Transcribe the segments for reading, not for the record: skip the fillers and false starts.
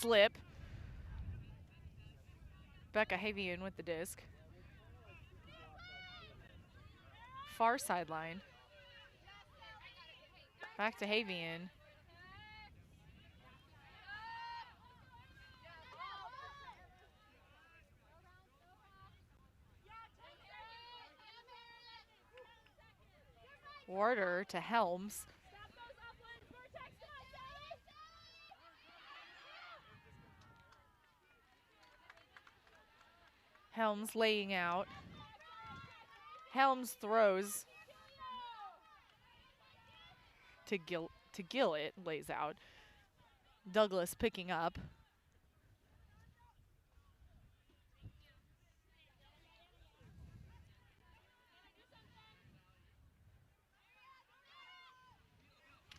slip. Becca Havian with the disc. Far sideline. Back to Havian. Warder to Helms. Helms laying out. Helms throws to Gillett, lays out. Douglas picking up.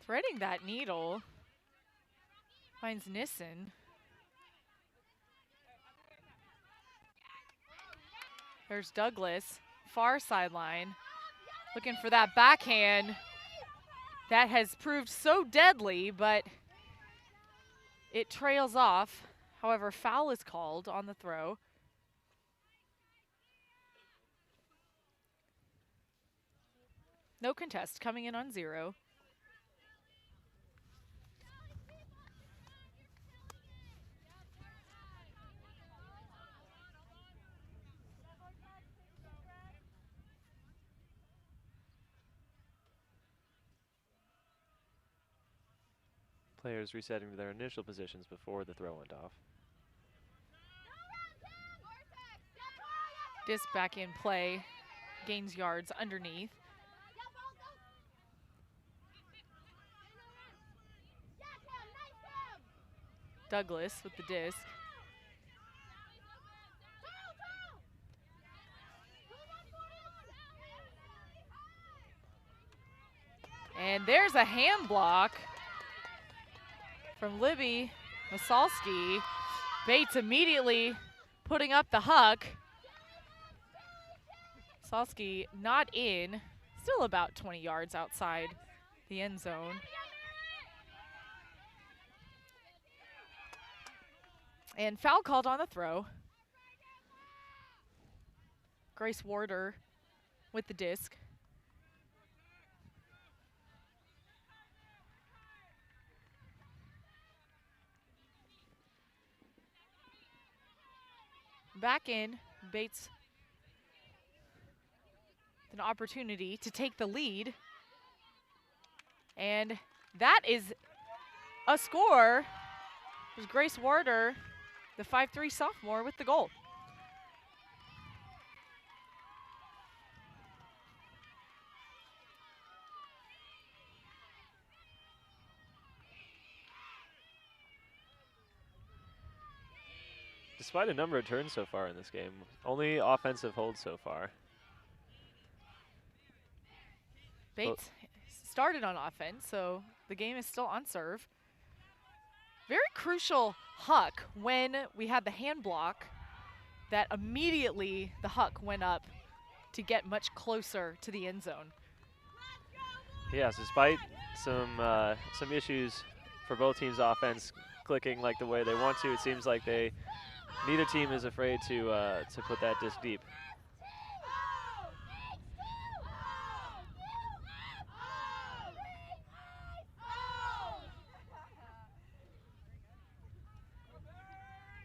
Threading that needle. Finds Nissen. There's Douglas, far sideline, looking for that backhand. That has proved so deadly, but it trails off. However, foul is called on the throw. No contest, coming in on 0. Players resetting to their initial positions before the throw went off. Disc back in play, gains yards underneath. Douglas with the disc. And there's a hand block from Libby Masalski. Bates immediately putting up the huck. Masalski not in, still about 20 yards outside the end zone. And foul called on the throw. Grace Warder with the disc. Back in, Bates with an opportunity to take the lead. And that is a score. There's Grace Warder, the 5'3" sophomore, with the goal. Despite a number of turns so far in this game, only offensive holds so far. Bates started on offense, so the game is still on serve. Very crucial huck when we had the hand block that immediately the huck went up to get much closer to the end zone. Yes, despite some issues for both teams' offense clicking like the way they want to, it seems like neither team is afraid to put that disc deep.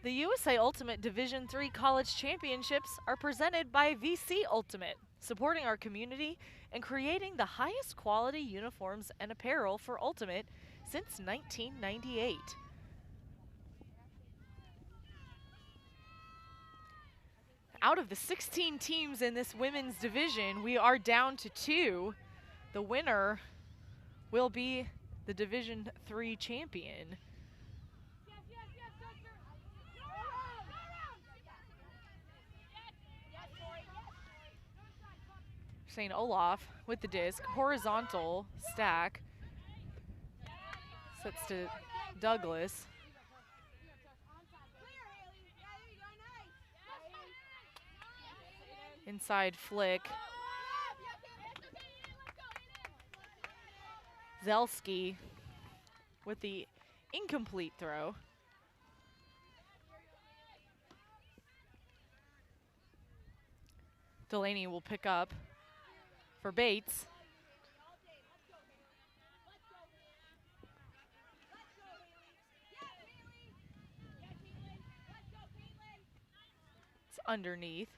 The USA Ultimate Division III College Championships are presented by VC Ultimate, supporting our community and creating the highest quality uniforms and apparel for Ultimate since 1998. Out of the 16 teams in this women's division, we are down to 2. The winner will be the Division III champion. St. Olaf with the disc, horizontal stack. Sets to Douglas. Inside flick. Zelski with the incomplete throw. Delaney will pick up for Bates. It's underneath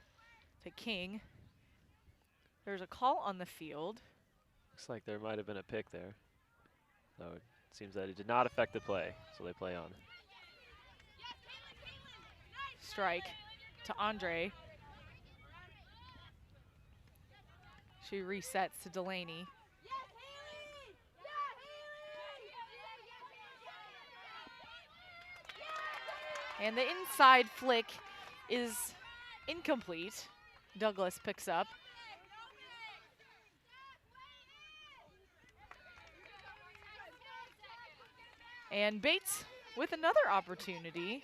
to King. There's a call on the field. Looks like there might have been a pick there. So it seems that it did not affect the play, so they play on. Strike to Andre. She resets to Delaney. And the inside flick is incomplete. Douglas picks up. And Bates with another opportunity.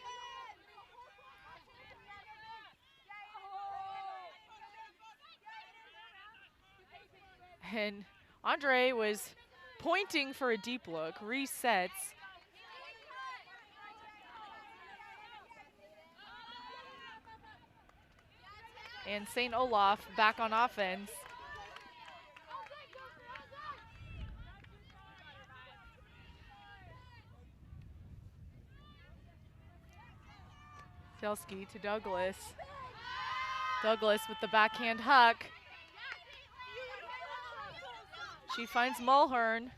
And Andre was pointing for a deep look, resets. And St. Olaf back on offense. Selsky to Douglas. Douglas with the backhand huck. She finds Mulhern.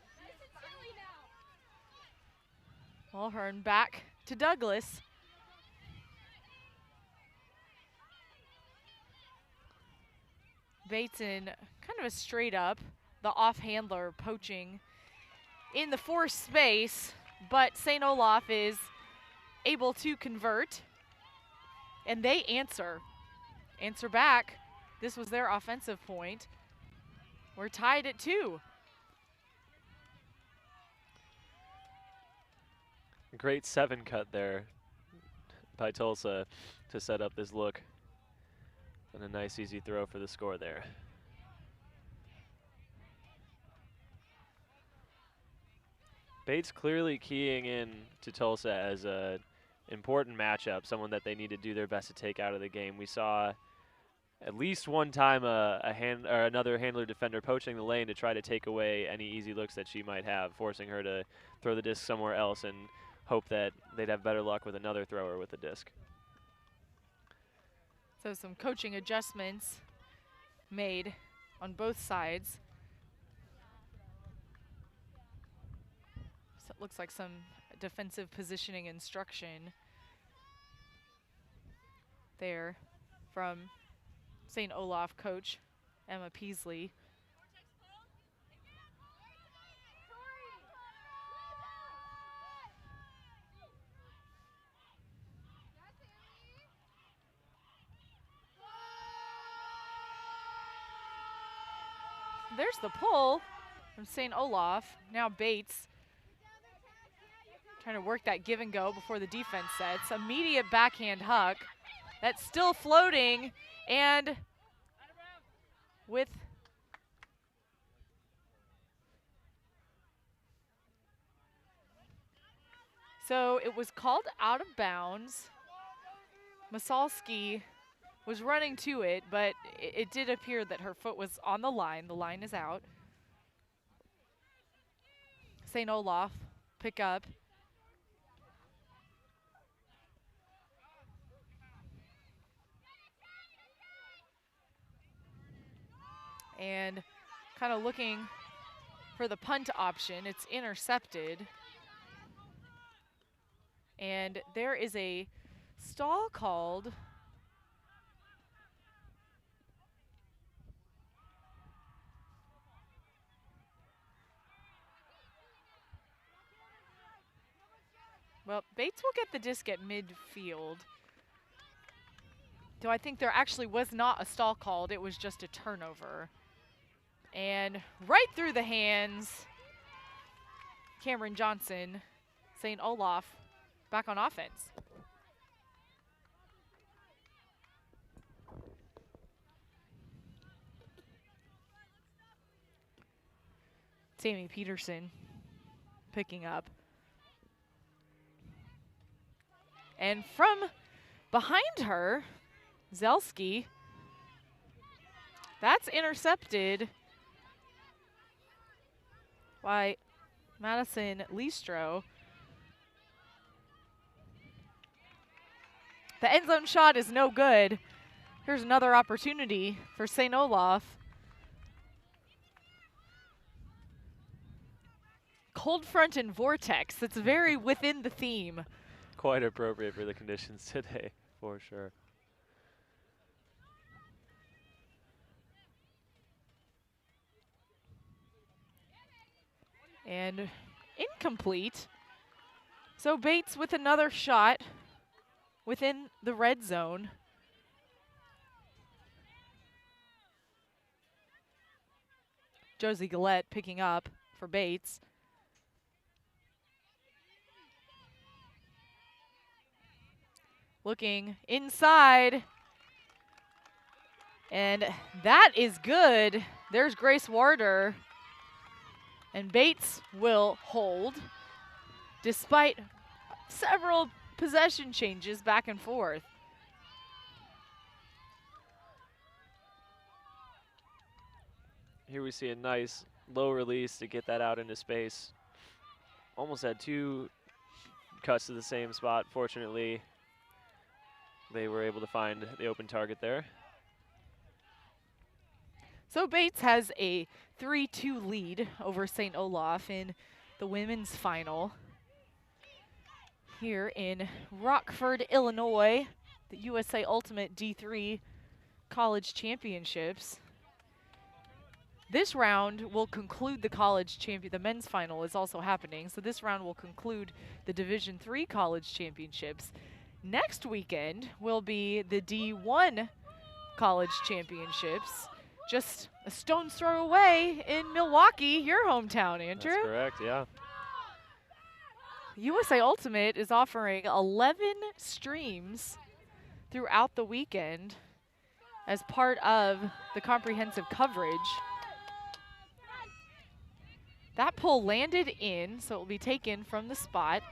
Mulhern back to Douglas. Bates in kind of a straight up, the off-handler poaching in the forced space, but St. Olaf is able to convert, and they answer back. This was their offensive point. We're tied at 2. Great 7 cut there by Tulsa to set up this look. And a nice easy throw for the score there. Bates clearly keying in to Tulsa as a important matchup, someone that they need to do their best to take out of the game. We saw at least one time another handler defender poaching the lane to try to take away any easy looks that she might have, forcing her to throw the disc somewhere else and hope that they'd have better luck with another thrower with the disc. So some coaching adjustments made on both sides. So it looks like some defensive positioning instruction there from St. Olaf coach Emma Peasley. There's the pull from St. Olaf. Now Bates trying to work that give and go before the defense sets. Immediate backhand huck. That's still floating, and with so it was called out of bounds. Masalski was running to it, but it did appear that her foot was on the line. The line is out. St. Olaf pick up. And kind of looking for the punt option. It's intercepted. And there is a stall called. Well, Bates will get the disc at midfield. So I think there actually was not a stall called. It was just a turnover. And right through the hands, Cameron Johnson, St. Olaf back on offense. Sammy Peterson picking up. And from behind her, Zelsky That's intercepted by Madison Listro. The end zone shot is no good. Here's another opportunity for St. Olaf. Cold front and vortex. That's very within the theme. Quite appropriate for the conditions today, for sure. And incomplete. So Bates with another shot within the red zone. Josie Gillette picking up for Bates. Looking inside. And that is good. There's Grace Warder. And Bates will hold despite several possession changes back and forth. Here we see a nice low release to get that out into space. Almost had two cuts to the same spot. Fortunately, they were able to find the open target there. So Bates has a 3-2 lead over St. Olaf in the women's final. Here in Rockford, Illinois, the USA Ultimate D3 College Championships. This round will conclude the men's final is also happening. So this round will conclude the Division III College Championships. Next weekend will be the D1 College Championships. Just a stone's throw away in Milwaukee, your hometown, Andrew. That's correct, yeah. USA Ultimate is offering 11 streams throughout the weekend as part of the comprehensive coverage. That pull landed in, so it will be taken from the spot.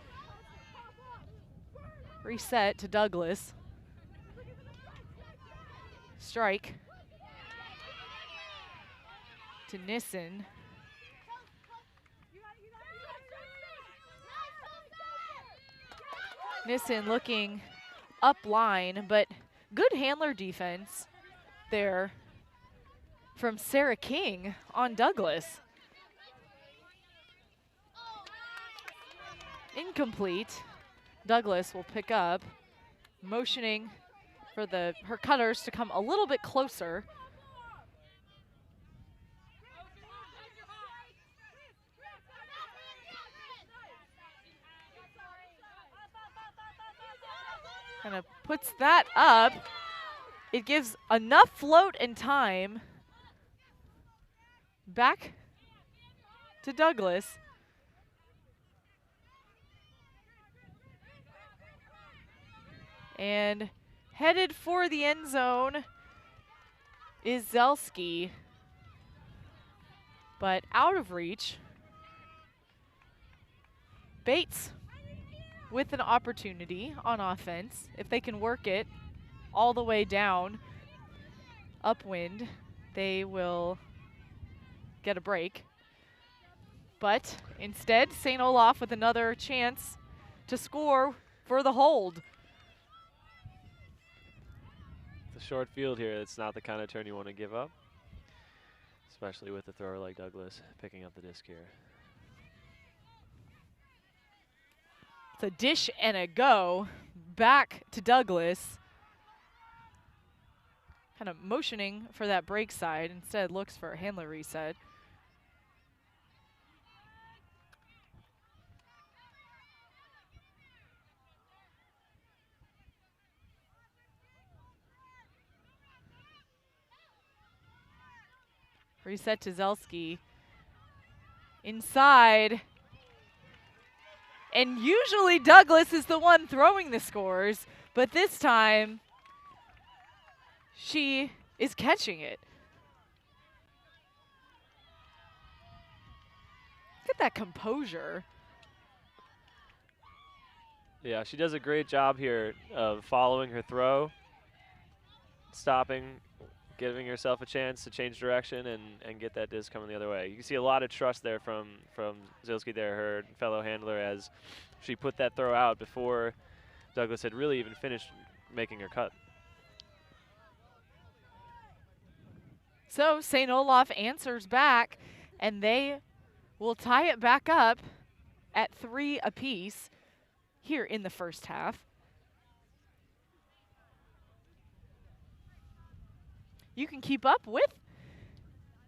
Reset to Douglas. Strike to Nissen. Nissen looking up line, but good handler defense there from Sarah King on Douglas. Incomplete. Douglas will pick up, motioning for her cutters to come a little bit closer. Kind of puts that up. It gives enough float and time back to Douglas. And headed for the end zone is Zelski, but out of reach. Bates with an opportunity on offense. If they can work it all the way down, upwind, they will get a break. But instead, St. Olaf with another chance to score for the hold. It's a short field here. It's not the kind of turn you want to give up, especially with a thrower like Douglas picking up the disc here. It's a dish and a go back to Douglas. Kind of motioning for that break side. Instead looks for a handler reset. Reset to Zelski. Inside. And usually Douglas is the one throwing the scores, but this time she is catching it. Look at that composure. Yeah, she does a great job here of following her throw, stopping giving herself a chance to change direction and get that disc coming the other way. You can see a lot of trust there from Zilski there, her fellow handler, as she put that throw out before Douglas had really even finished making her cut. So St. Olaf answers back, and they will tie it back up at 3 apiece here in the first half. You can keep up with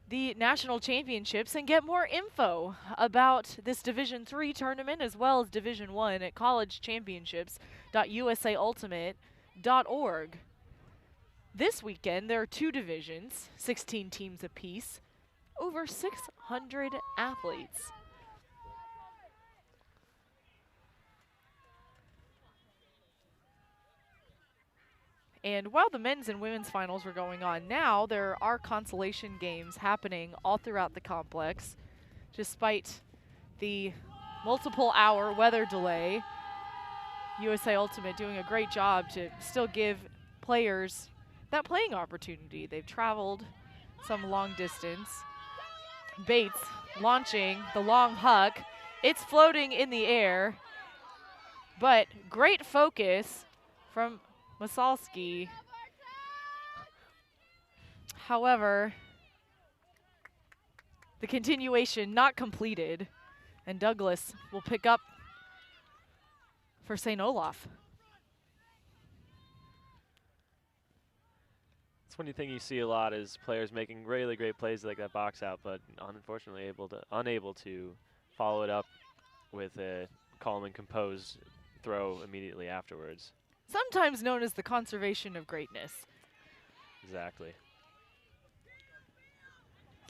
the national championships and get more info about this Division III tournament as well as Division I at collegechampionships.usaultimate.org. This weekend, there are 2 divisions, 16 teams apiece, over 600 athletes. And while the men's and women's finals were going on, now there are consolation games happening all throughout the complex. Despite the multiple-hour weather delay, USA Ultimate doing a great job to still give players that playing opportunity. They've traveled some long distance. Bates launching the long huck. It's floating in the air, but great focus from Masalski. However, the continuation not completed, and Douglas will pick up for St. Olaf. It's one thing you see a lot is players making really great plays like that box out, but unfortunately unable to follow it up with a calm and composed throw immediately afterwards. Sometimes known as the conservation of greatness. Exactly.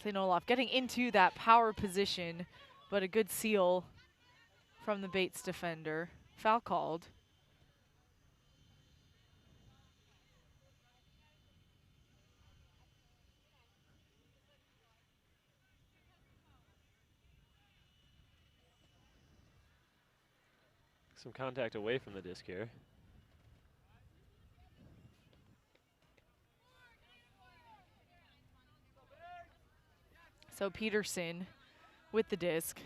St. Olaf getting into that power position, but a good seal from the Bates defender. Foul called. Some contact away from the disc here. So Peterson with the disc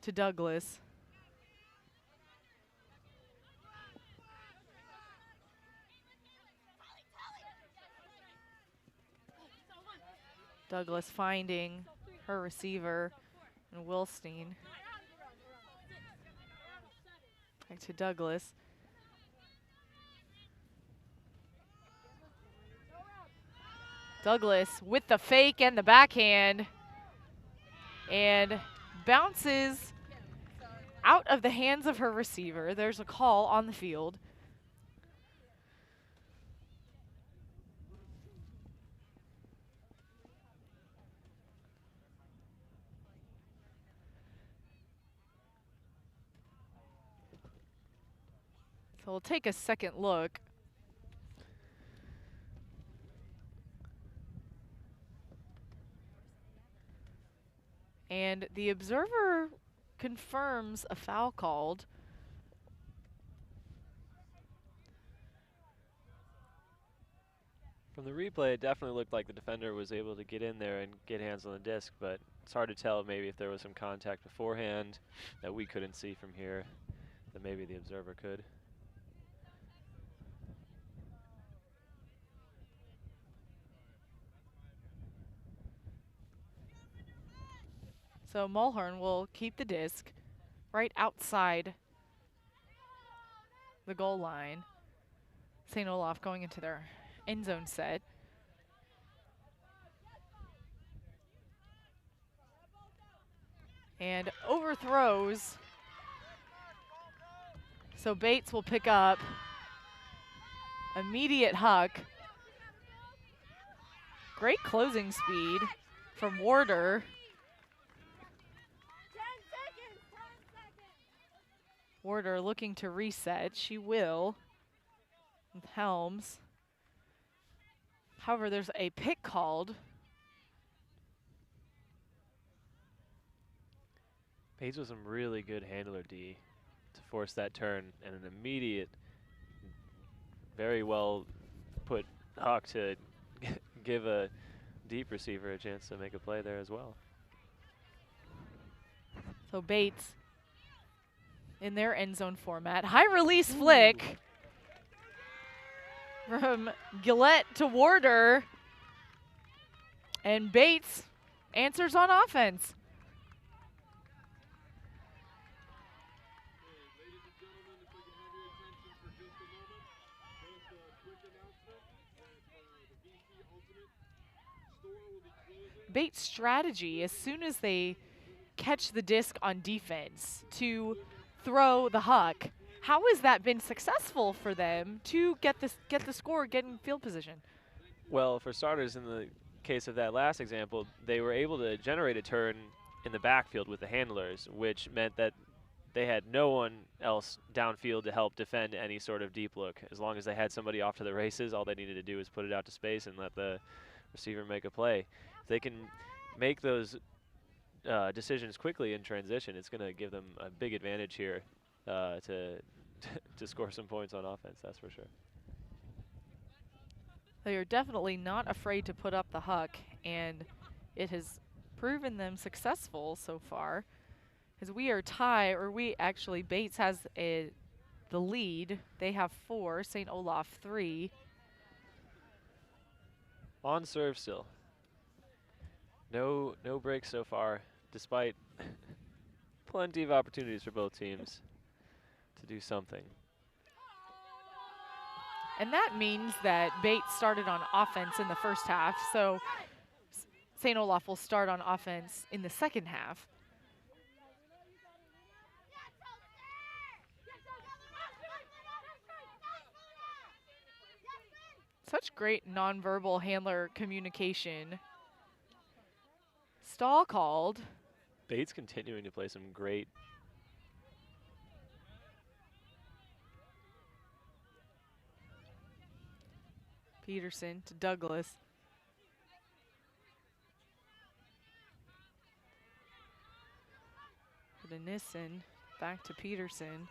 to Douglas. Douglas finding her receiver and Wilstein. Back to Douglas. Douglas with the fake and the backhand, and bounces out of the hands of her receiver. There's a call on the field. So we'll take a second look. And the observer confirms a foul called. From the replay, it definitely looked like the defender was able to get in there and get hands on the disc, but it's hard to tell maybe if there was some contact beforehand that we couldn't see from here that maybe the observer could. So Mulhern will keep the disc right outside the goal line. St. Olaf going into their end zone set. And overthrows. So Bates will pick up. Immediate huck. Great closing speed from Warder. Warder looking to reset. She will. With Helms. However, there's a pick called. Bates with some really good handler D to force that turn and an immediate, very well put huck to give a deep receiver a chance to make a play there as well. So Bates in their end zone format. High release flick from Gillette to Warder. And Bates answers on offense. Bates' strategy, as soon as they catch the disc on defense, to throw the huck. How has that been successful for them to get the score, get in field position? Well, for starters, in the case of that last example, they were able to generate a turn in the backfield with the handlers, which meant that they had no one else downfield to help defend any sort of deep look. As long as they had somebody off to the races, all they needed to do was put it out to space and let the receiver make a play. If they can make those decisions quickly in transition, it's going to give them a big advantage here to to score some points on offense, that's for sure. They are definitely not afraid to put up the huck, and it has proven them successful so far. As we are tied, or we actually, Bates has the lead. They have 4, St. Olaf 3. On serve still. No breaks so far, despite plenty of opportunities for both teams to do something. And that means that Bates started on offense in the first half, so St. Olaf will start on offense in the second half. Such great nonverbal handler communication. Stall called. Bates continuing to play some great Peterson to Douglas. Nissen back to Peterson.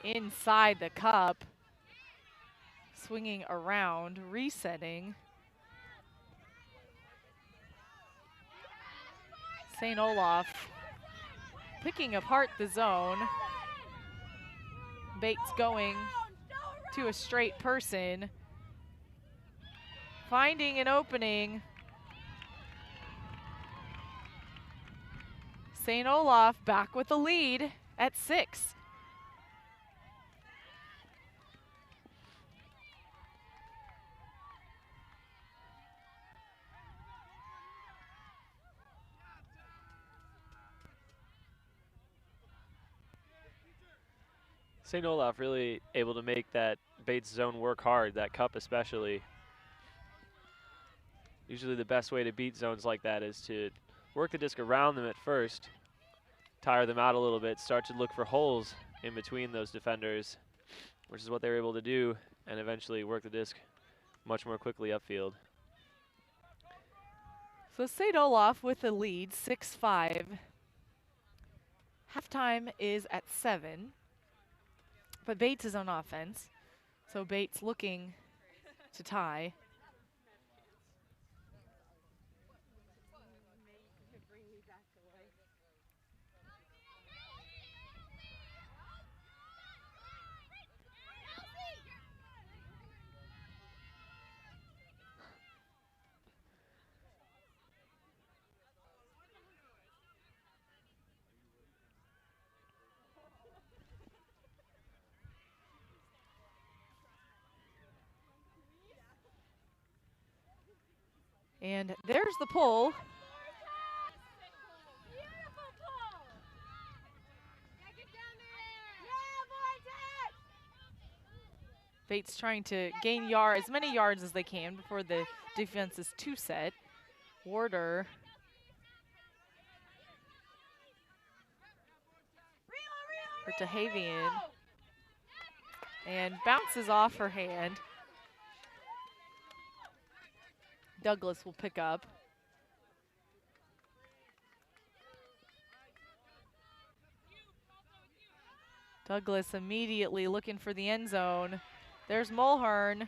Inside the cup. Swinging around, resetting. St. Olaf picking apart the zone. Bates going to a straight person. Finding an opening. St. Olaf back with the lead at 6. St. Olaf really able to make that Bates zone work hard, that cup especially. Usually the best way to beat zones like that is to work the disc around them at first, tire them out a little bit, start to look for holes in between those defenders, which is what they were able to do, and eventually work the disc much more quickly upfield. So St. Olaf with the lead, 6-5. Halftime is at 7. But Bates is on offense. So Bates looking to tie. And there's the pull. Bates trying to gain as many yards as they can before the defense is 2 set. Warder. For Tahavian. And bounces off her hand. Douglas will pick up. Douglas immediately looking for the end zone. There's Mulhern.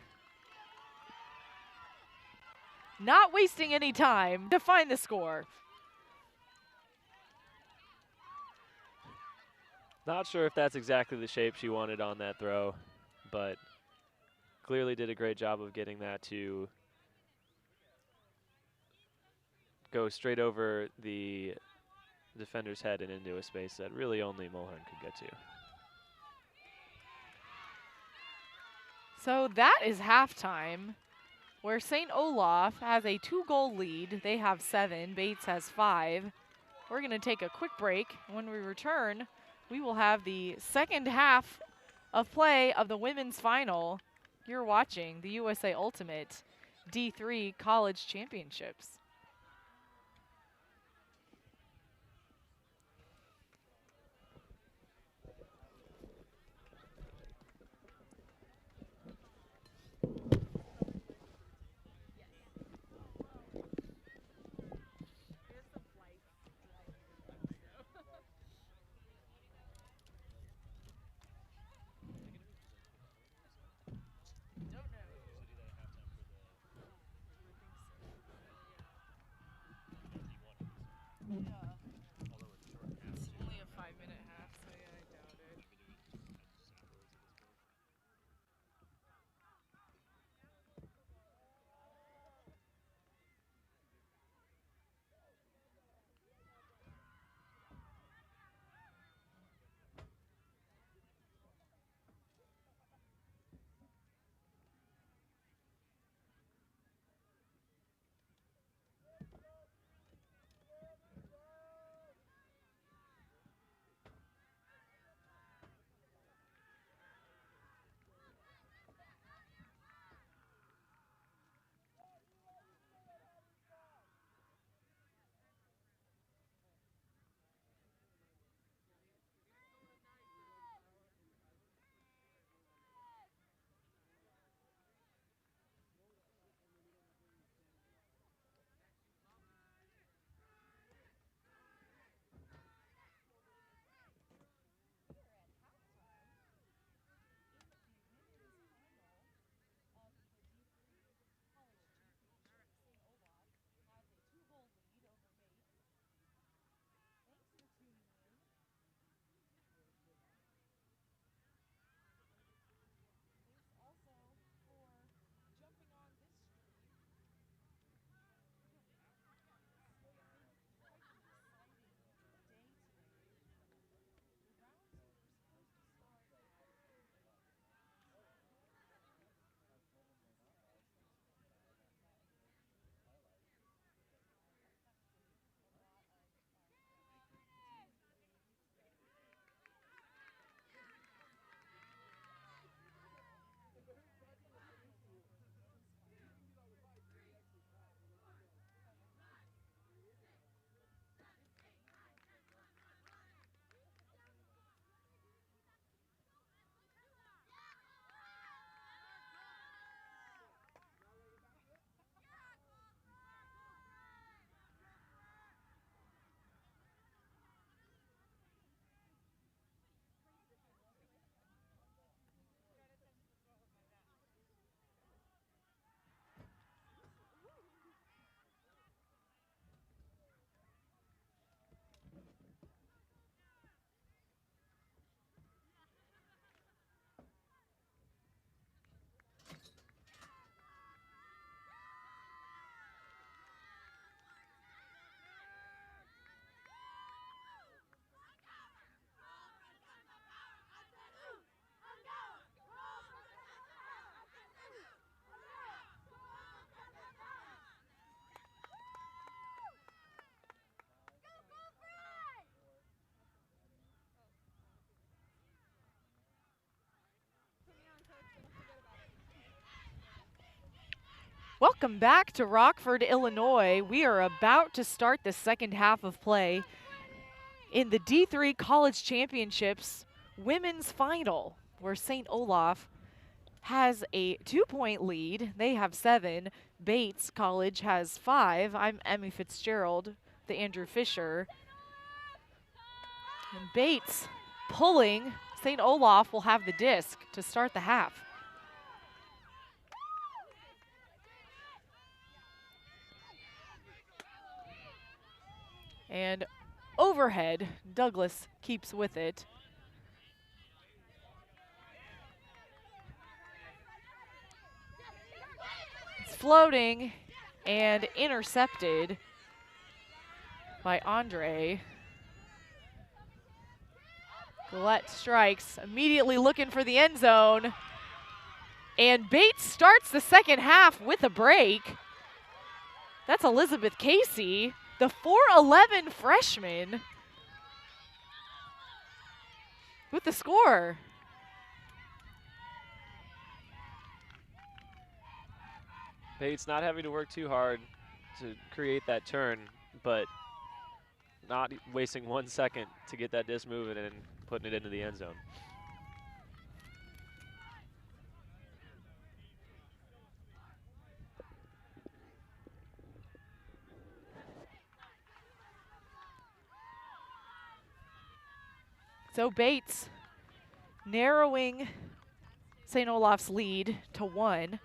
not wasting any time to find the score. Not sure if that's exactly the shape she wanted on that throw, but clearly did a great job of getting that to go straight over the defender's head and into a space that really only Mulhern could get to. So that is halftime, where St. Olaf has a 2-goal lead. They have 7, Bates has 5. We're going to take a quick break. When we return, we will have the second half of play of the women's final. You're watching the USA Ultimate D3 College Championships. It's only a 5-minute half, so yeah, I doubt it. Welcome back to Rockford, Illinois. We are about to start the second half of play in the D3 College Championships women's final, where St. Olaf has a 2-point lead. They have 7. Bates College has 5. I'm Emmy Fitzgerald, the Andrew Fisher. And Bates pulling. St. Olaf will have the disc to start the half. And overhead, Douglas keeps with it. It's floating and intercepted by Andre. Gillette strikes, immediately looking for the end zone. And Bates starts the second half with a break. That's Elizabeth Casey, the 4'11" freshman, with the score. Bates not having to work too hard to create that turn, but not wasting 1 second to get that disc moving and putting it into the end zone. So Bates narrowing St. Olaf's lead to 1.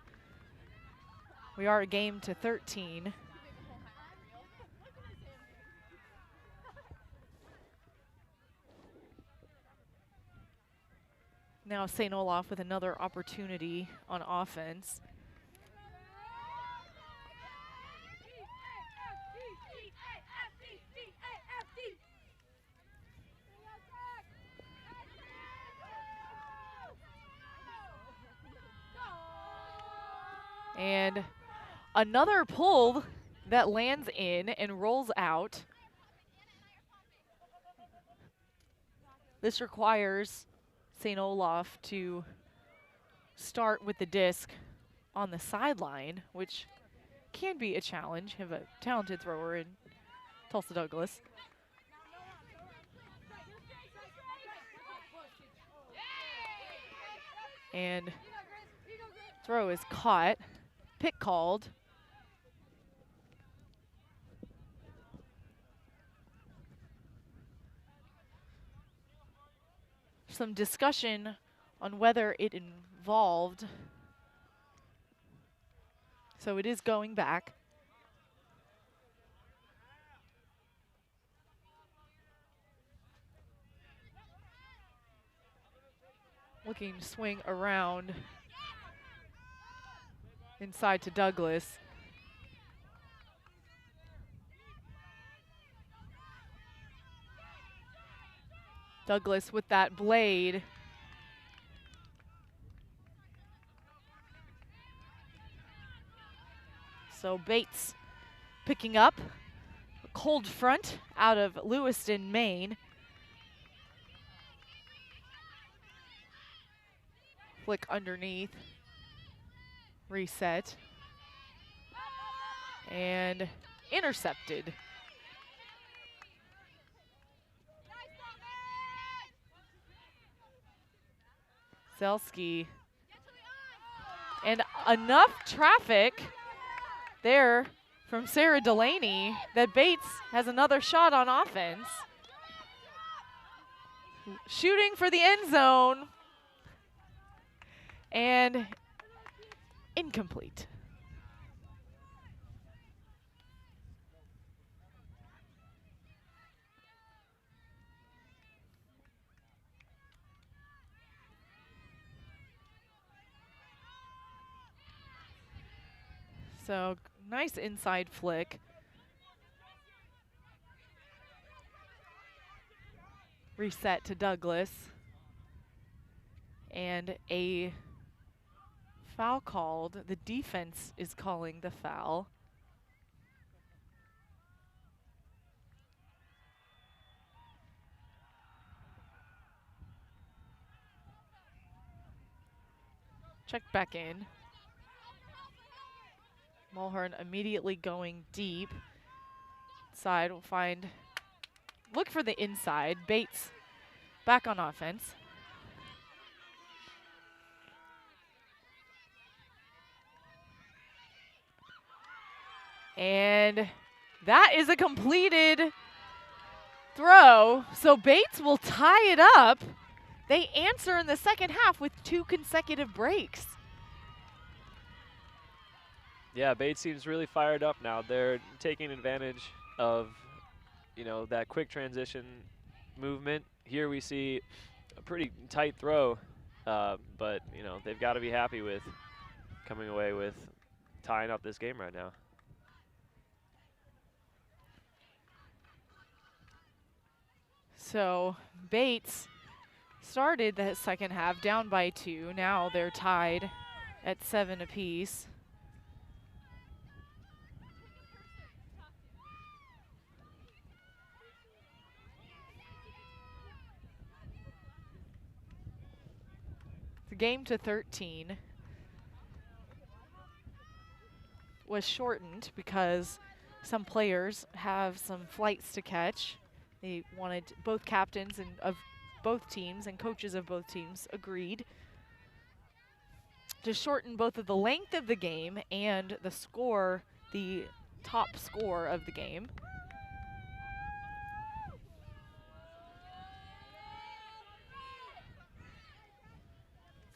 We are a game to 13. Now St. Olaf with another opportunity on offense. And another pull that lands in and rolls out. This requires St. Olaf to start with the disc on the sideline, which can be a challenge. Have a talented thrower in Tulsa Douglas. And throw is caught. Pick called. Some discussion on whether it involved. So it is going back. Looking to swing around inside to Douglas. Douglas with that blade. So Bates picking up a cold front out of Lewiston, Maine. Flick underneath. Reset. And intercepted. Zelski. And enough traffic there from Sarah Delaney that Bates has another shot on offense. Shooting for the end zone. And incomplete. So nice inside flick. Reset to Douglas. And a foul called. The defense is calling the foul. Check back in. Mulhern immediately going deep. Side will find, look for the inside. Bates back on offense. And that is a completed throw. So Bates will tie it up. They answer in the second half with 2 consecutive breaks. Yeah, Bates seems really fired up now. They're taking advantage of you know, that quick transition movement. Here we see a pretty tight throw, but, you know, they've got to be happy with coming away with tying up this game right now. So Bates started the second half down by 2. Now they're tied at 7 apiece. The game to 13 was shortened because some players have some flights to catch. They wanted both captains and of both teams and coaches of both teams agreed to shorten both of the length of the game and the score, the top score of the game.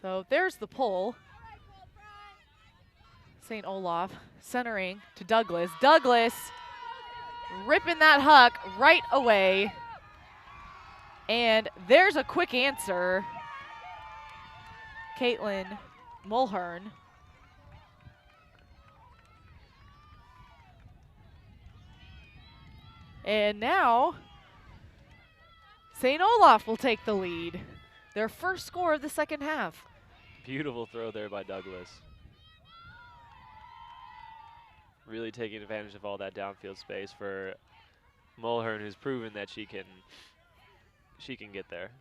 So there's the pull. St. Olaf centering to Douglas. Douglas ripping that huck right away. And there's a quick answer. Caitlin Mulhern. And now St. Olaf will take the lead. Their first score of the second half. Beautiful throw there by Douglas. Really taking advantage of all that downfield space for Mulhern, who's proven that she can get there.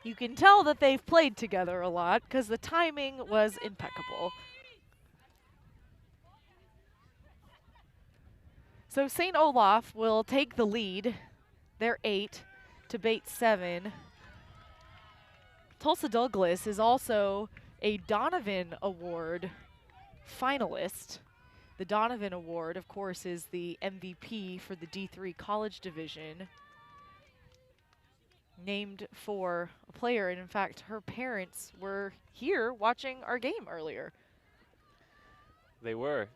You can tell that they've played together a lot because the timing was impeccable. So St. Olaf will take the lead. They're 8 to Bates 7. Tulsa Douglas is also a Donovan Award finalist. The Donovan Award, of course, is the MVP for the D3 College Division, named for a player, and in fact, her parents were here watching our game earlier. They were.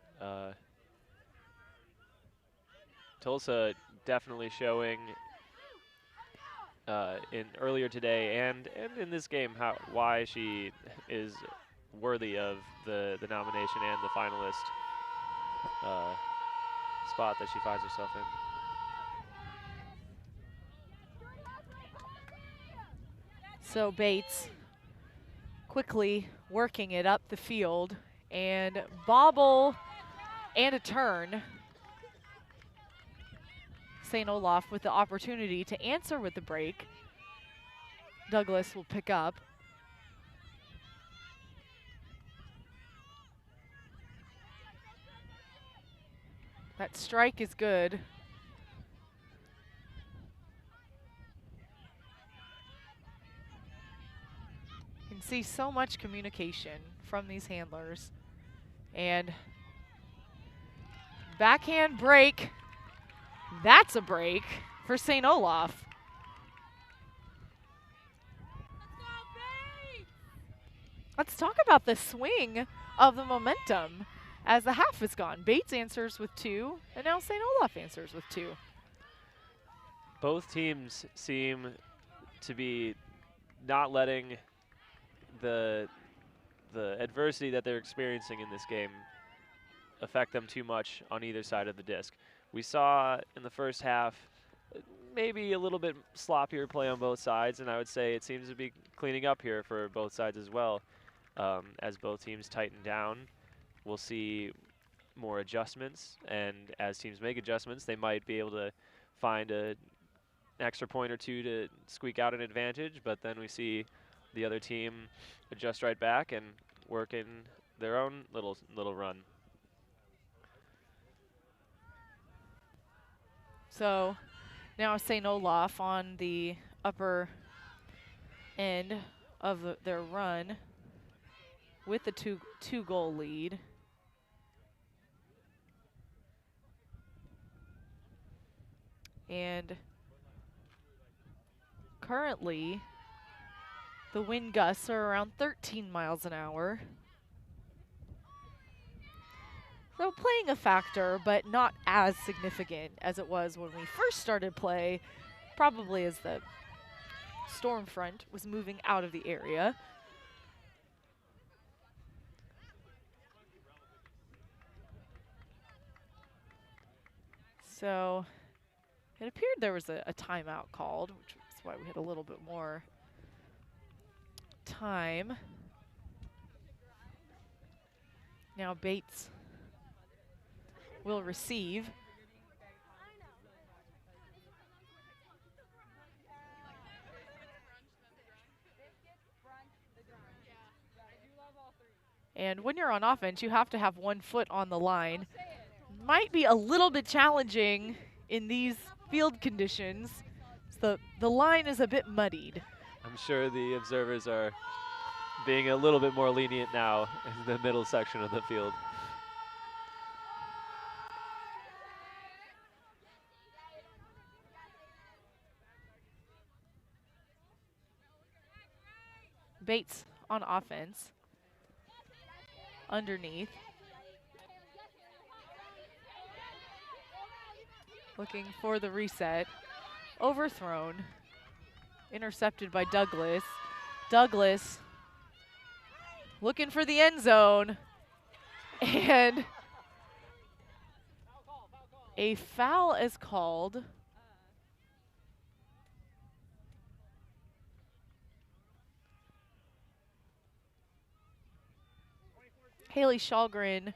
Tulsa definitely showing in earlier today and in this game why she is worthy of the nomination and the finalist spot that she finds herself in. So Bates quickly working it up the field, and bobble and a turn. St. Olaf with the opportunity to answer with the break. Douglas will pick up. That strike is good. You can see so much communication from these handlers. And backhand break. That's a break for St. Olaf. Let's talk about the swing of the momentum as the half is gone. Bates answers with 2, and now St. Olaf answers with 2. Both teams seem to be not letting the adversity that they're experiencing in this game affect them too much on either side of the disc. We saw in the first half maybe a little bit sloppier play on both sides, and I would say it seems to be cleaning up here for both sides as well. As both teams tighten down, we'll see more adjustments, and as teams make adjustments, they might be able to find an extra point or two to squeak out an advantage, but then we see the other team adjust right back and work in their own little run. So now St. Olaf on the upper end of their run with the two-goal lead. And currently, the wind gusts are around 13 miles an hour. So playing a factor, but not as significant as it was when we first started play, probably as the storm front was moving out of the area. So it appeared there was a timeout called, which is why we had a little bit more time. Now Bates will receive. And when you're on offense, you have to have 1 foot on the line. Might be a little bit challenging in these field conditions. So the line is a bit muddied. I'm sure the observers are being a little bit more lenient now in the middle section of the field. Bates on offense. Underneath. Looking for the reset. Overthrown. Intercepted by Douglas. Douglas looking for the end zone. And a foul is called. Haley Shallgren.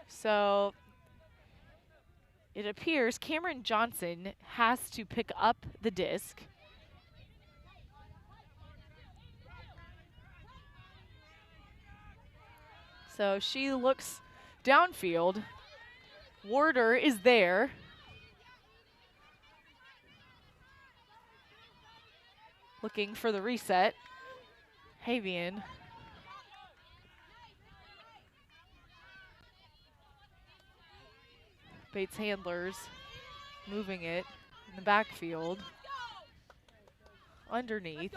So it appears Cameron Johnson has to pick up the disc. So she looks downfield. Warder is there. Looking for the reset. Havian. Bates handlers moving it in the backfield. Underneath.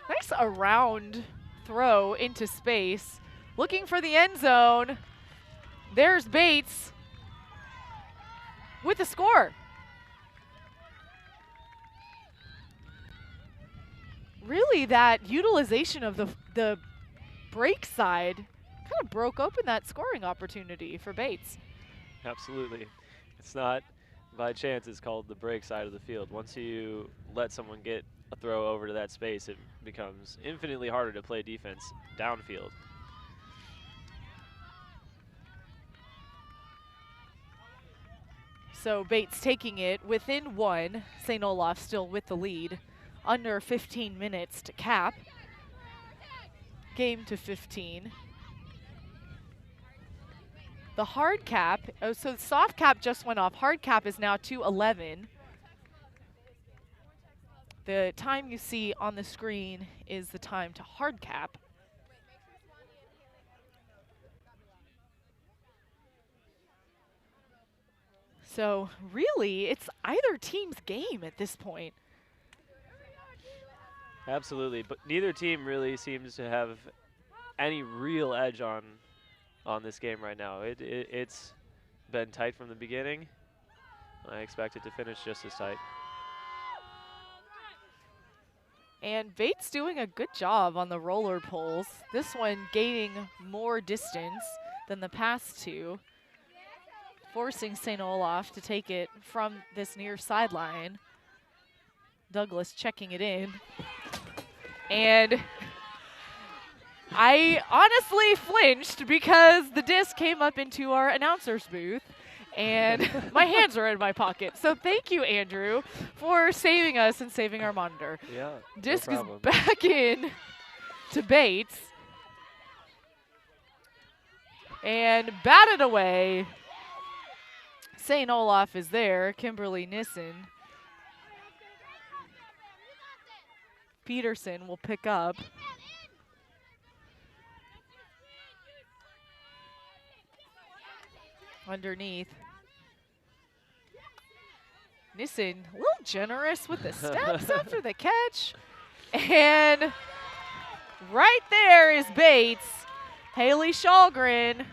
Nice around throw into space. Looking for the end zone. There's Bates with the score. Really, that utilization of the break side kind of broke open that scoring opportunity for Bates. Absolutely. It's not by chance it's called the break side of the field. Once you let someone get a throw over to that space, it becomes infinitely harder to play defense downfield. So Bates taking it within 1. St. Olaf still with the lead. Under 15 minutes to cap. Game to 15. The hard cap, so the soft cap just went off. Hard cap is now 2:11. The time you see on the screen is the time to hard cap. So really, it's either team's game at this point. Absolutely, but neither team really seems to have any real edge on this game right now. It's been tight from the beginning. I expect it to finish just as tight. And Bates doing a good job on the roller pulls. This one gaining more distance than the past two, forcing St. Olaf to take it from this near sideline. Douglas checking it in. And I honestly flinched because the disc came up into our announcer's booth and my hands are in my pocket. So thank you, Andrew, for saving us and saving our monitor. Yeah, Disc no is problem. back in to Bates. And batted away. St. Olaf is there. Kimberly Nissen. Peterson will pick up. Underneath. Nissen a little generous with the steps after the catch. And right there is Bates. Haley Shallgren.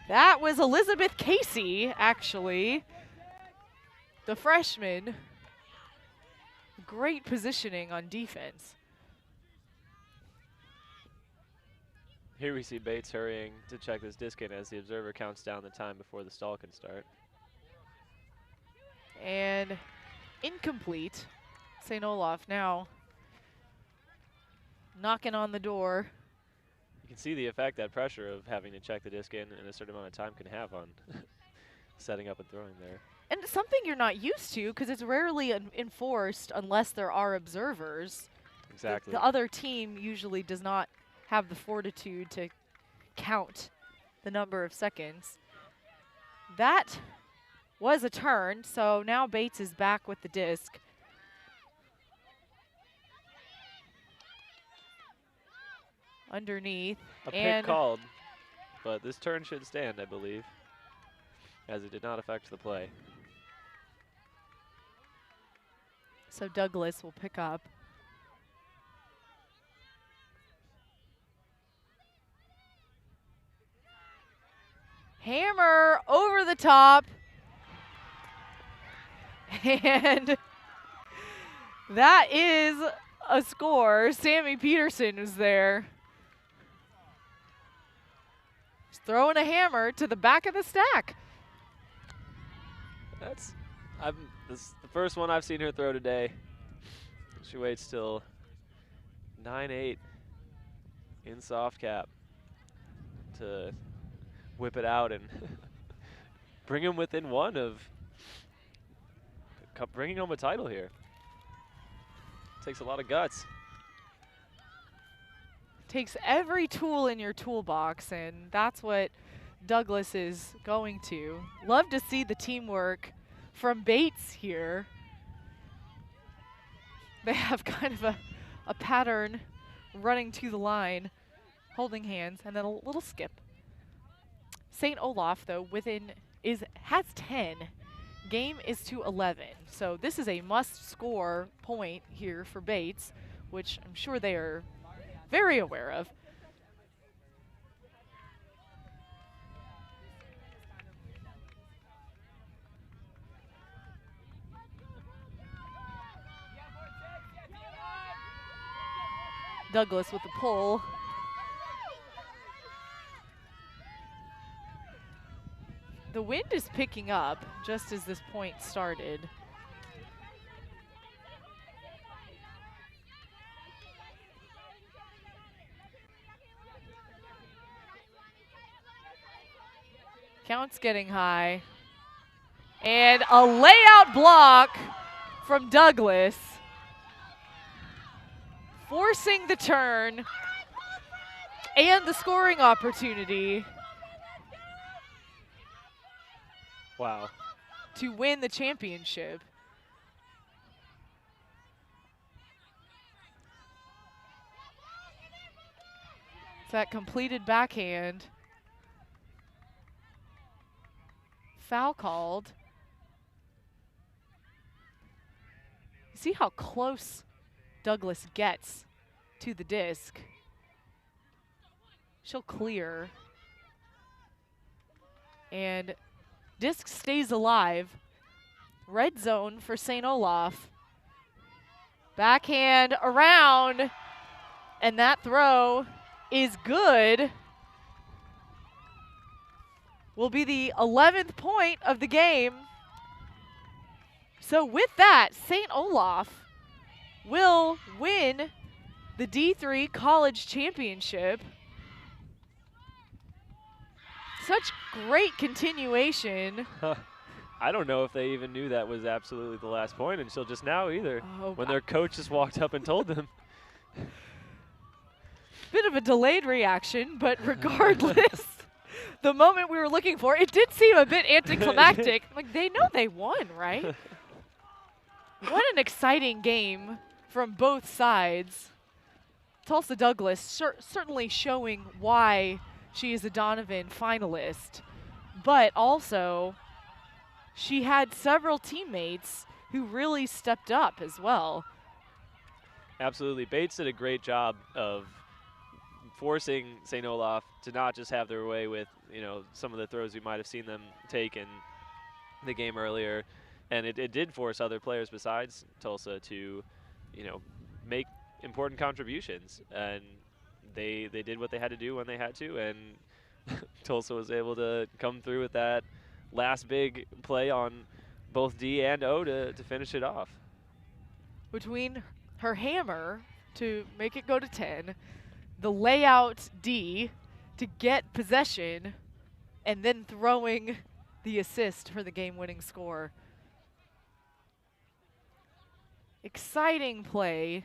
That was Elizabeth Casey, actually. The freshman. Great positioning on defense. Here we see Bates hurrying to check this disc in as the observer counts down the time before the stall can start. And incomplete. St. Olaf now knocking on the door. You can see the effect that pressure of having to check the disc in a certain amount of time can have on setting up and throwing there. And it's something you're not used to because it's rarely enforced unless there are observers. Exactly. The other team usually does not have the fortitude to count the number of seconds. That was a turn, so now Bates is back with the disc. Underneath. A pick called, but this turn should stand, I believe, as it did not affect the play. So Douglas will pick up. Hammer over the top. And that is a score. Sammy Peterson was there. He's throwing a hammer to the back of the stack. This is the first one I've seen her throw today. She waits till 9-8 in soft cap to whip it out and bring him within one of bringing home a title here. Takes a lot of guts. Takes every tool in your toolbox, and that's what Douglas is going to. Love to see the teamwork from Bates here. They have kind of a pattern running to the line, holding hands, and then a little skip. St. Olaf, though, has 10. Game is to 11. So this is a must-score point here for Bates, which I'm sure they are very aware of. Douglas with the pull. The wind is picking up just as this point started. Count's getting high. And a layout block from Douglas, forcing the turn and the scoring opportunity. Wow. To win the championship. It's that completed backhand. Foul called. You see how close Douglas gets to the disc. She'll clear. And disc stays alive. Red zone for St. Olaf. Backhand around. And that throw is good. Will be the 11th point of the game. So with that, St. Olaf will win the D3 College Championship. Such great continuation. I don't know if they even knew that was absolutely the last point until just now either, when their coach just walked up and told them. Bit of a delayed reaction, but regardless, the moment we were looking for, it did seem a bit anticlimactic. Like, they know they won, right? What an exciting game from both sides. Tulsa Douglas certainly showing why she is a Donovan finalist, but also she had several teammates who really stepped up as well. Absolutely. Bates did a great job of forcing St. Olaf to not just have their way with, some of the throws we might have seen them take in the game earlier. And it did force other players besides Tulsa to, make important contributions. And they did what they had to do when they had to. And Tulsa was able to come through with that last big play on both D and O to finish it off. Between her hammer to make it go to 10, the layout D to get possession, and then throwing the assist for the game-winning score. Exciting play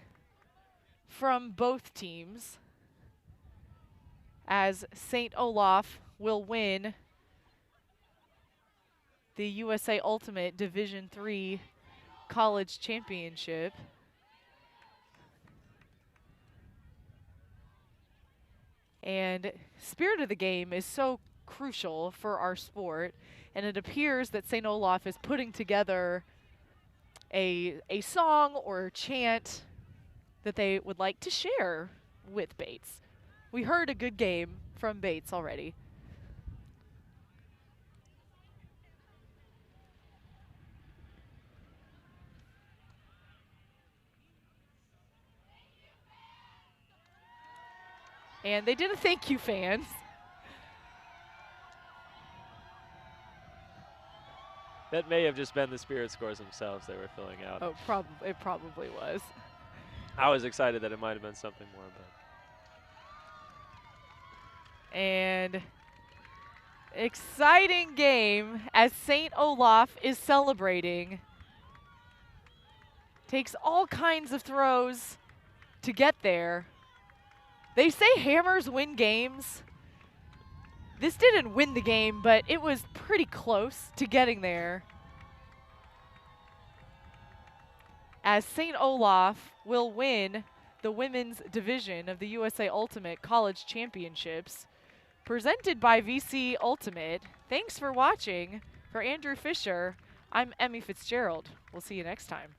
from both teams as St. Olaf will win the USA Ultimate Division III College Championship. And spirit of the game is so crucial for our sport, and it appears that St. Olaf is putting together a song or a chant that they would like to share with Bates. We heard a good game from Bates already. And they did a thank you, fans. That may have just been the Spirit scores themselves they were filling out. Oh, it probably was. I was excited that it might have been something more, but. And exciting game as St. Olaf is celebrating. Takes all kinds of throws to get there. They say hammers win games. This didn't win the game, but it was pretty close to getting there. As St. Olaf will win the women's division of the USA Ultimate College Championships, presented by VC Ultimate. Thanks for watching. For Andrew Fisher, I'm Emmy Fitzgerald. We'll see you next time.